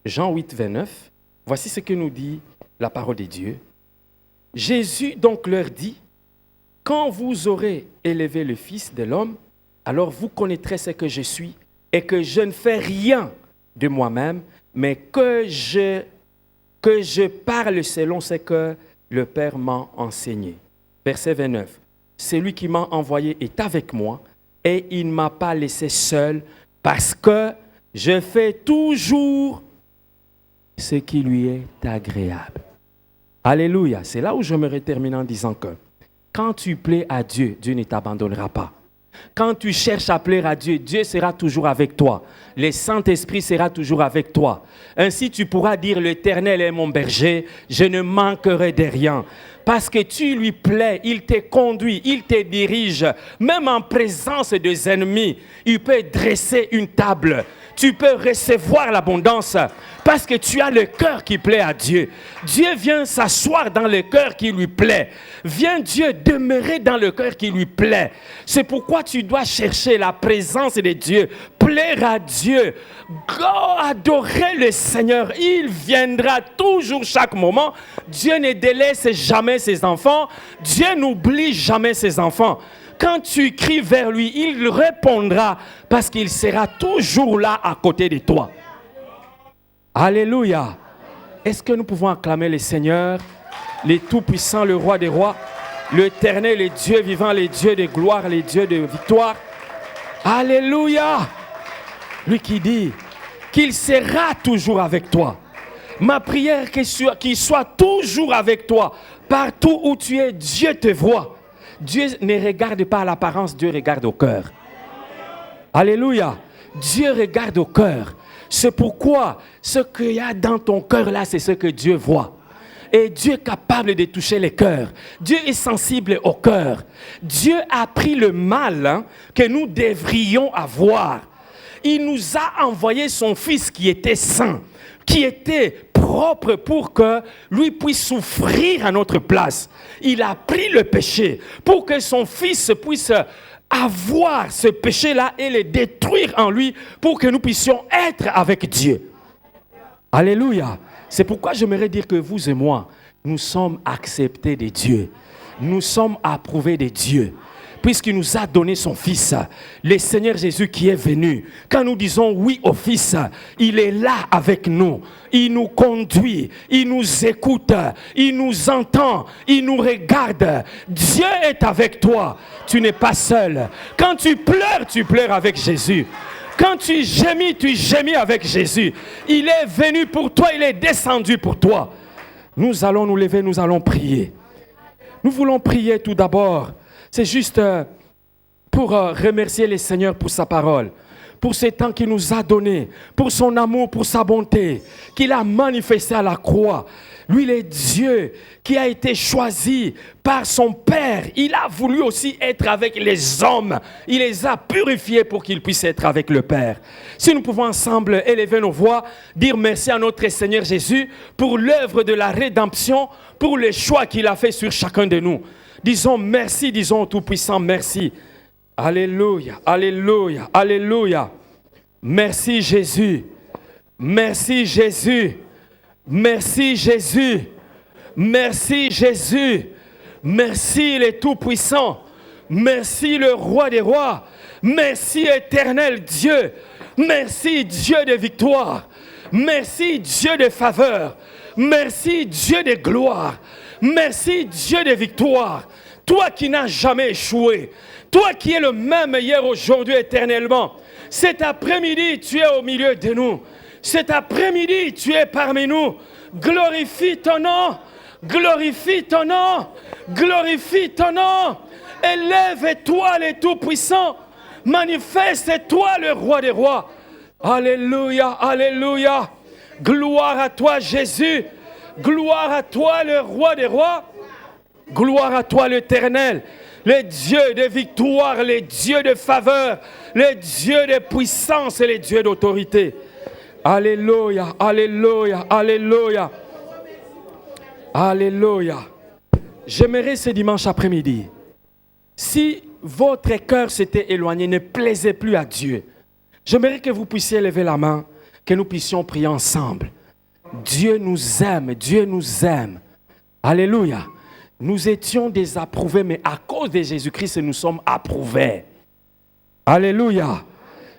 [SPEAKER 1] Jean 8, 29. Voici ce que nous dit la parole de Dieu. Jésus donc leur dit, quand vous aurez élevé le Fils de l'homme, alors vous connaîtrez ce que je suis et que je ne fais rien de moi-même, mais que je parle selon ce que le Père m'a enseigné. Verset 29. Celui qui m'a envoyé est avec moi et il ne m'a pas laissé seul parce que je fais toujours ce qui lui est agréable. Alléluia. C'est là où je me termine en disant que quand tu plais à Dieu, Dieu ne t'abandonnera pas. Quand tu cherches à plaire à Dieu, Dieu sera toujours avec toi. Le Saint-Esprit sera toujours avec toi. Ainsi, tu pourras dire, l'Éternel est mon berger, je ne manquerai de rien. Parce que tu lui plais, il te conduit, il te dirige. Même en présence des ennemis, il peut dresser une table. Tu peux recevoir l'abondance. Parce que tu as le cœur qui plaît à Dieu. Dieu vient s'asseoir dans le cœur qui lui plaît. Viens Dieu demeurer dans le cœur qui lui plaît. C'est pourquoi tu dois chercher la présence de Dieu, plaire à Dieu, adorer le Seigneur. Il viendra toujours chaque moment. Dieu ne délaisse jamais ses enfants. Dieu n'oublie jamais ses enfants. Quand tu cries vers lui, il répondra parce qu'il sera toujours là à côté de toi. Alléluia. Est-ce que nous pouvons acclamer le Seigneur, le Tout-Puissant, le Roi des Rois, l'Éternel, le Dieu vivant, le Dieu de gloire, le Dieu de victoire? Alléluia. Lui qui dit qu'il sera toujours avec toi. Ma prière qu'il soit toujours avec toi. Partout où tu es, Dieu te voit. Dieu ne regarde pas à l'apparence, Dieu regarde au cœur. Alléluia. Dieu regarde au cœur. C'est pourquoi ce qu'il y a dans ton cœur là, c'est ce que Dieu voit. Et Dieu est capable de toucher les cœurs. Dieu est sensible au cœur. Dieu a pris le mal que nous devrions avoir. Il nous a envoyé son Fils qui était saint, qui était propre pour que lui puisse souffrir à notre place. Il a pris le péché pour que son Fils puisse avoir ce péché-là et le détruire en lui pour que nous puissions être avec Dieu. Alléluia. C'est pourquoi j'aimerais dire que vous et moi, nous sommes acceptés de Dieu. Nous sommes approuvés de Dieu. Puisqu'il nous a donné son Fils, le Seigneur Jésus qui est venu. Quand nous disons oui au Fils, il est là avec nous. Il nous conduit, il nous écoute, il nous entend, il nous regarde. Dieu est avec toi. Tu n'es pas seul. Quand tu pleures avec Jésus. Quand tu gémis avec Jésus. Il est venu pour toi, il est descendu pour toi. Nous allons nous lever, nous allons prier. Nous voulons prier tout d'abord. C'est juste pour remercier le Seigneur pour sa parole, pour ce temps qu'il nous a donné, pour son amour, pour sa bonté, qu'il a manifesté à la croix. Lui, le Dieu qui a été choisi par son Père, il a voulu aussi être avec les hommes. Il les a purifiés pour qu'ils puissent être avec le Père. Si nous pouvons ensemble élever nos voix, dire merci à notre Seigneur Jésus pour l'œuvre de la rédemption, pour le choix qu'il a fait sur chacun de nous. Disons merci, disons au Tout-Puissant merci. Alléluia, alléluia, alléluia. Merci Jésus. Merci Jésus. Merci Jésus. Merci Jésus. Merci le Tout-Puissant. Merci le Roi des Rois. Merci éternel Dieu. Merci Dieu de victoire. Merci Dieu de faveur. Merci Dieu de gloire. Merci Dieu de victoire. Toi qui n'as jamais échoué. Toi qui es le même hier, aujourd'hui, éternellement. Cet après-midi, tu es au milieu de nous. Cet après-midi, tu es parmi nous. Glorifie ton nom. Glorifie ton nom. Glorifie ton nom. Élève-toi le Tout-Puissant. Manifeste-toi le Roi des Rois. Alléluia, alléluia. Gloire à toi Jésus. Gloire à toi le Roi des Rois. Gloire à toi l'Éternel. Le Dieu de victoire, le Dieu de faveur, le Dieu de puissance et le Dieu d'autorité. Alléluia, alléluia, alléluia. Alléluia. J'aimerais ce dimanche après-midi, si votre cœur s'était éloigné, ne plaisait plus à Dieu, j'aimerais que vous puissiez lever la main, que nous puissions prier ensemble. Dieu nous aime, Dieu nous aime. Alléluia. Nous étions désapprouvés, mais à cause de Jésus-Christ, nous sommes approuvés. Alléluia.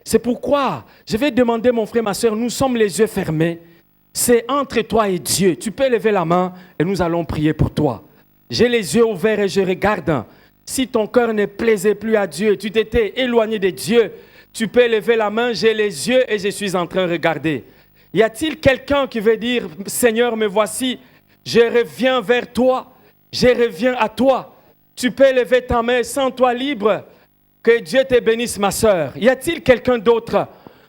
[SPEAKER 1] C'est pourquoi je vais demander, mon frère, ma soeur, nous sommes les yeux fermés. C'est entre toi et Dieu. Tu peux lever la main et nous allons prier pour toi. J'ai les yeux ouverts et je regarde. Si ton cœur ne plaisait plus à Dieu, tu t'étais éloigné de Dieu, tu peux lever la main, j'ai les yeux et je suis en train de regarder. Y a-t-il quelqu'un qui veut dire, Seigneur, me voici, je reviens vers toi, je reviens à toi. Tu peux lever ta main, sens-toi libre. Que Dieu te bénisse, ma sœur. Y a-t-il quelqu'un d'autre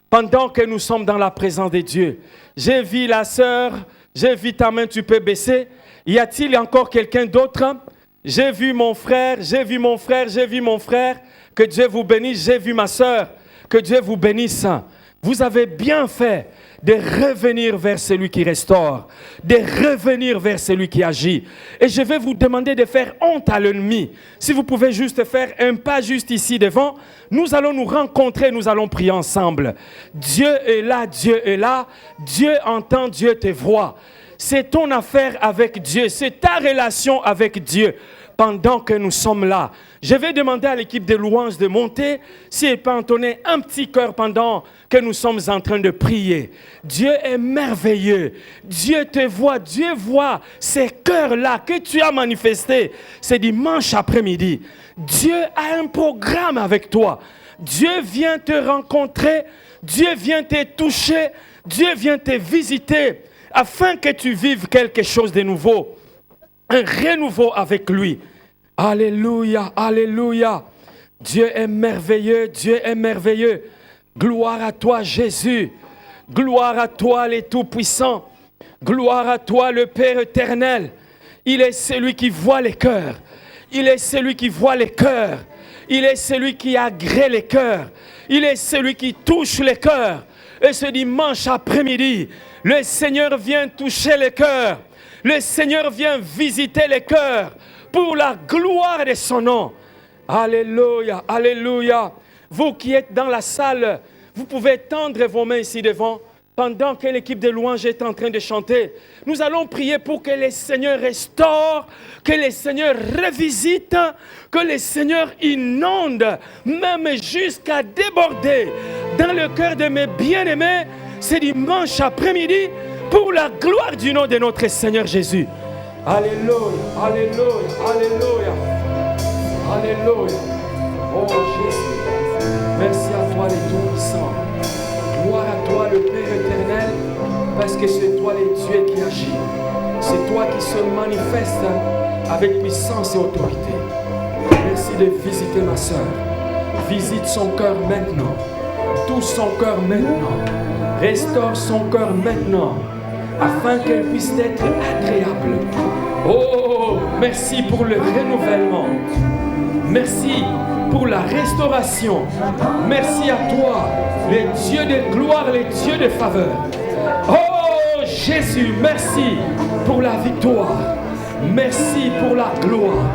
[SPEAKER 1] pendant que nous sommes dans la présence de Dieu? J'ai vu la sœur, j'ai vu ta main, tu peux baisser. Y a-t-il encore quelqu'un d'autre? J'ai vu mon frère, j'ai vu mon frère, j'ai vu mon frère. Que Dieu vous bénisse, j'ai vu ma sœur. Que Dieu vous bénisse. Vous avez bien fait de revenir vers celui qui restaure, de revenir vers celui qui agit. Et je vais vous demander de faire honte à l'ennemi. Si vous pouvez juste faire un pas juste ici devant, nous allons nous rencontrer, nous allons prier ensemble. Dieu est là, Dieu est là, Dieu entend, Dieu te voit. C'est ton affaire avec Dieu, c'est ta relation avec Dieu. Pendant que nous sommes là, je vais demander à l'équipe de louanges de monter, si elle peut entonner un petit cœur pendant que nous sommes en train de prier. Dieu est merveilleux. Dieu te voit, Dieu voit ces cœurs-là que tu as manifestés ce dimanche après-midi. Dieu a un programme avec toi. Dieu vient te rencontrer, Dieu vient te toucher, Dieu vient te visiter afin que tu vives quelque chose de nouveau. Un renouveau avec lui. Alléluia, alléluia. Dieu est merveilleux, Dieu est merveilleux. Gloire à toi, Jésus. Gloire à toi, le Tout-Puissant. Gloire à toi, le Père éternel. Il est celui qui voit les cœurs. Il est celui qui voit les cœurs. Il est celui qui agrée les cœurs. Il est celui qui touche les cœurs. Et ce dimanche après-midi, le Seigneur vient toucher les cœurs. Le Seigneur vient visiter les cœurs pour la gloire de son nom. Alléluia, alléluia. Vous qui êtes dans la salle, vous pouvez tendre vos mains ici devant pendant que l'équipe de louanges est en train de chanter. Nous allons prier pour que le Seigneur restaure, que le Seigneur revisite, que le Seigneur inonde, même jusqu'à déborder dans le cœur de mes bien-aimés ce dimanche après-midi pour la gloire du nom de notre Seigneur Jésus. Alléluia, alléluia, alléluia, alléluia. Oh Jésus, merci à toi le Tout-Puissant. Gloire à toi le Père éternel, parce que c'est toi le Dieu qui agit. C'est toi qui se manifeste avec puissance et autorité. Merci de visiter ma soeur. Visite son cœur maintenant. Touche son cœur maintenant. Restaure son cœur maintenant, afin qu'elle puisse être agréable. Oh, merci pour le renouvellement. Merci pour la restauration. Merci à toi, le Dieu de gloire, le Dieu de faveur. Oh, Jésus, merci pour la victoire. Merci pour la gloire.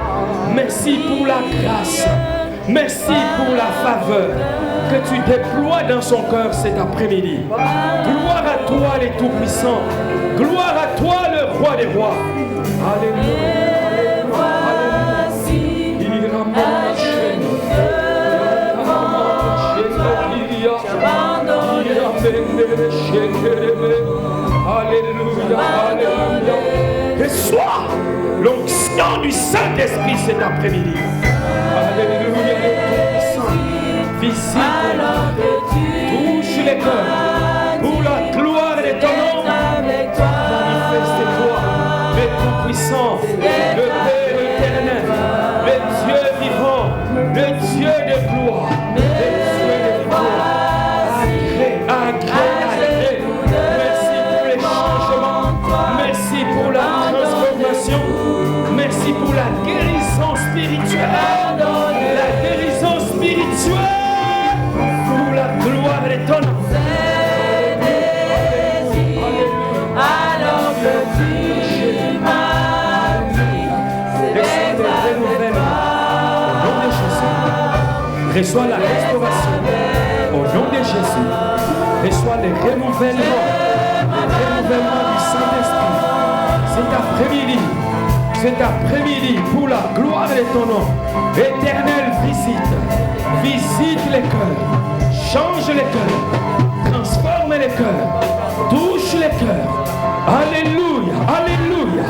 [SPEAKER 1] Merci pour la grâce. Merci pour la faveur que tu déploies dans son cœur cet après-midi. Gloire à toi, le Tout-Puissant. Gloire à toi, le Roi des Rois. Alléluia. Alléluia, alléluia. Reçois l'onction du Saint-Esprit cet après-midi. Alléluia, le Tout-Puissant. Visite, touche les cœurs pour la gloire de ton nom. Manifeste-toi, le Tout-Puissant, le Père éternel, le Dieu vivant, le Dieu de gloire, le Dieu de gloire. Agré. Merci pour les changements, merci pour la transformation, merci pour la guérison spirituelle, la guérison spirituelle pour la gloire de ton nom. Alors que tu m'as dit, c'est le renouvellement. Au nom de Jésus, reçois la restauration. Au nom de Jésus, reçois le renouvellement du Saint-Esprit. Cet après-midi, pour la gloire de ton nom, éternel, visite les cœurs, change les cœurs, transforme les cœurs, touche les cœurs. Alléluia, alléluia.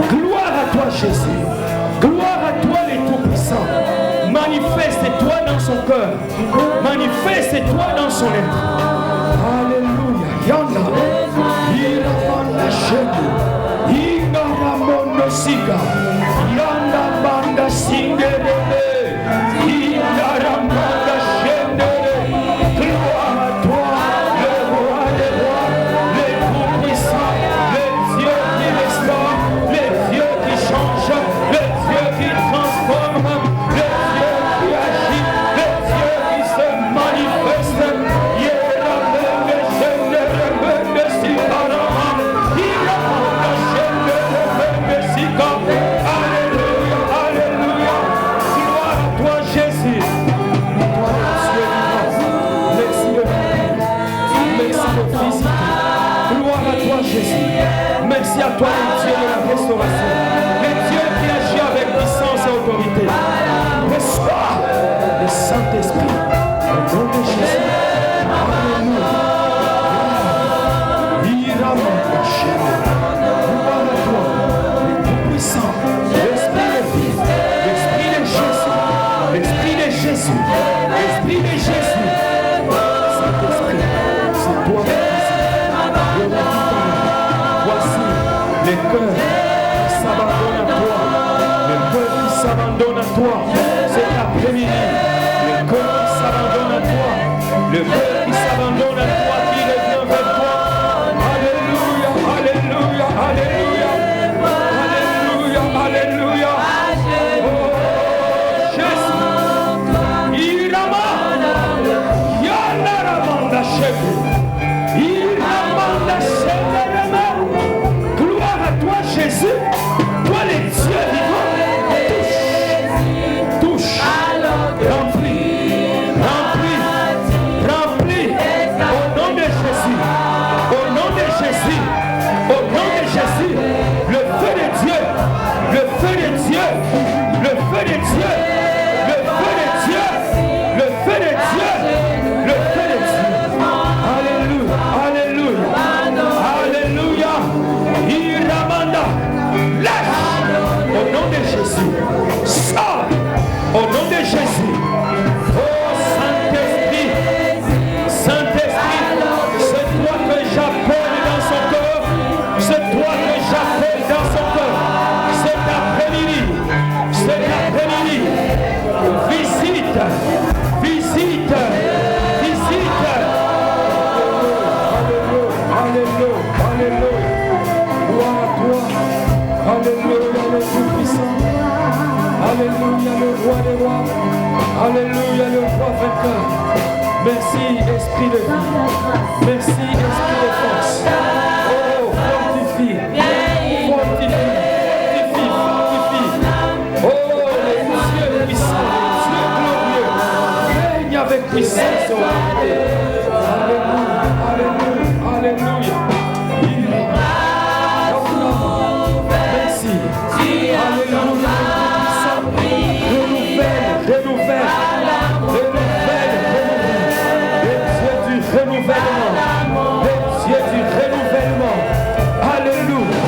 [SPEAKER 1] Gloire à toi, Jésus. Gloire à toi, le Tout-Puissant. Manifeste-toi dans son cœur. Manifeste-toi dans son être. Alléluia. Yanda. Iramanda Shedu. Ingaramondo Sika. Yanda Banda Singere. Ingaramanda Shendere. Gloire à toi, le Roi des Rois, le Tout-Puissant, le Dieu qui restaure, le Dieu qui change, le Dieu qui transforme, le Dieu qui agit, le Dieu qui se manifeste. Gloire à toi, Jésus. Merci à toi, le Dieu de la restauration. Le Dieu qui agit avec puissance et autorité. Reçois le Saint-Esprit. Au nom de Jésus. Alléluia. Gloire à toi, le Tout-Puissant, l'Esprit de Fils, l'Esprit de Jésus, l'Esprit de Jésus, l'Esprit de Jésus. Saint-Esprit, c'est toi qui voici le cœur qui s'abandonne à toi, le cœur qui s'abandonne à toi, cet après-midi, le cœur qui s'abandonne à toi, le cœur qui s'abandonne à toi, qui revient vers toi. Alléluia, alléluia, alléluia, alléluia, alléluia. Oh, Jésus, Iramanda, Yanaramanda Shebu, Iramanda Shebu. Gloire à toi, Jésus, toi les dieux vivants. Touche, remplis, remplis, remplis, au nom de Jésus, au nom de Jésus, au nom de Jésus, le feu de Dieu, le feu de Dieu, le feu de Dieu, le feu de Dieu, le feu de Dieu, le feu de Dieu. Alléluia, alléluia, alléluia. Iramanda, lâche, au nom de Jésus, sors, au nom de Jésus. Oh Saint-Esprit, Saint-Esprit, c'est toi que j'appelle dans son cœur, c'est toi que j'appelle dans son cœur. Cet après-midi, visite, visite, visite. Alléluia, alléluia, gloire à toi. Alléluia, le Tout-Puissant. Alléluia, le Roi des Rois. Alléluia, le Roi vainqueur. Merci, Esprit de vie. Merci, Esprit de force. Oh, fortifie, fortifie, fortifie, fortifie. Oh, les dieux puissants, les dieux glorieux, règne avec puissance. Alléluia, alléluia, alléluia. Merci. Alléluia. Renouvelle. Les dieux du renouvellement. Alléluia.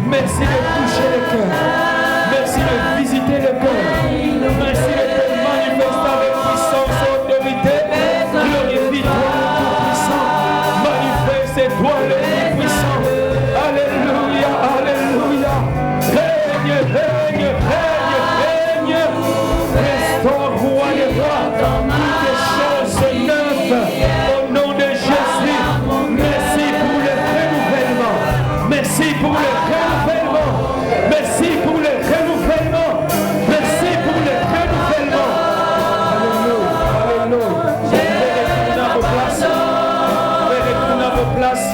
[SPEAKER 1] Merci de toucher le cœur. Merci de visiter le cœur. Merci de te manifester avec puissance et autorité. Glorifie-toi le Tout-Puissant. Manifeste-toi le Tout-Puissant. Alléluia, alléluia. Règne, règne, règne, règne. Restaure, roi des rois. Toutes les choses neuves. Au nom de Jésus. Merci pour le renouvellement. Merci pour le renouvellement. Merci pour le renouvellement. Merci pour le renouvellement. Alléluia, alléluia. Je vais retourner à vos places. Je vais retourner à vos places.